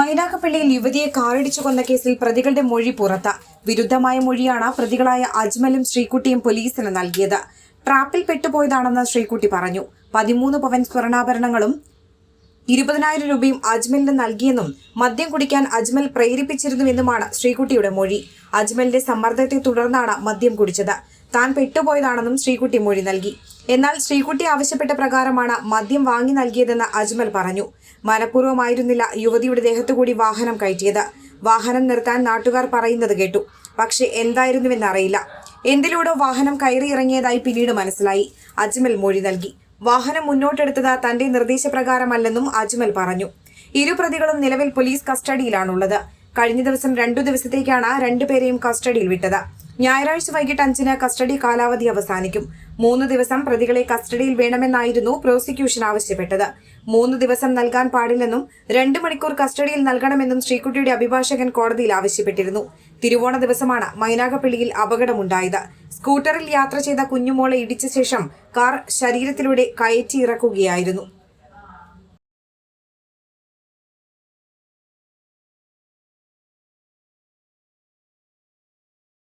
മൈനാഗപ്പള്ളിയിൽ യുവതിയെ കാറിടിച്ചു കൊന്ന കേസിൽ പ്രതികളുടെ മൊഴി പുറത്ത്. വിരുദ്ധമായ മൊഴിയാണ് പ്രതികളായ അജ്മലും ശ്രീകുട്ടിയും പോലീസിന് നൽകിയത്. ട്രാപ്പിൽ പെട്ടുപോയതാണെന്ന് ശ്രീകുട്ടി പറഞ്ഞു. 13 പവൻ സ്വർണ്ണാഭരണങ്ങളും 20,000 രൂപയും അജ്മലിന് നൽകിയെന്നും മദ്യം കുടിക്കാൻ അജ്മൽ പ്രേരിപ്പിച്ചിരുന്നുവെന്നുമാണ് ശ്രീകുട്ടിയുടെ മൊഴി. അജ്മലിന്റെ സമ്മർദ്ദത്തെ തുടർന്നാണ് മദ്യം കുടിച്ചത്. താൻ പെട്ടുപോയതാണെന്നും ശ്രീകുട്ടി മൊഴി നൽകി. എന്നാൽ ശ്രീകുട്ടി ആവശ്യപ്പെട്ട പ്രകാരമാണ് മദ്യം വാങ്ങി നൽകിയതെന്ന് അജ്മൽ പറഞ്ഞു. മനഃപൂർവ്വമായിരുന്നില്ല യുവതിയുടെ ദേഹത്തുകൂടി വാഹനം കയറ്റിയത്. വാഹനം നിർത്താൻ നാട്ടുകാർ പറയുന്നത് കേട്ടു. പക്ഷെ എന്തായിരുന്നുവെന്നറിയില്ല. എന്തിലൂടെ വാഹനം കയറിയിറങ്ങിയതായി പിന്നീട് മനസ്സിലായി. അജ്മൽ മൊഴി നൽകി. വാഹനം മുന്നോട്ടെടുത്തത് തന്റെ നിർദ്ദേശപ്രകാരമല്ലെന്നും അജ്മൽ പറഞ്ഞു. ഇരു പ്രതികളും നിലവിൽ പോലീസ് കസ്റ്റഡിയിലാണുള്ളത്. കഴിഞ്ഞ ദിവസം 2 ദിവസത്തേക്കാണ് രണ്ടുപേരെയും കസ്റ്റഡിയിൽ വിട്ടത്. ഞായറാഴ്ച വൈകിട്ട് 5-ന് കസ്റ്റഡി കാലാവധി അവസാനിക്കും. 3 ദിവസം പ്രതികളെ കസ്റ്റഡിയിൽ വേണമെന്നായിരുന്നു പ്രോസിക്യൂഷൻ ആവശ്യപ്പെട്ടത്. 3 ദിവസം നൽകാൻ പാടില്ലെന്നും 2 മണിക്കൂർ കസ്റ്റഡിയിൽ നൽകണമെന്നും ശ്രീകുട്ടിയുടെ അഭിഭാഷകൻ കോടതിയിൽ ആവശ്യപ്പെട്ടിരുന്നു. തിരുവോണ ദിവസമാണ് മൈനാഗപ്പള്ളിയിൽ അപകടമുണ്ടായത്. സ്കൂട്ടറിൽ യാത്ര ചെയ്ത കുഞ്ഞുമോളെ ഇടിച്ച ശേഷം കാർ ശരീരത്തിലൂടെ കയറ്റിയിറക്കുകയായിരുന്നു.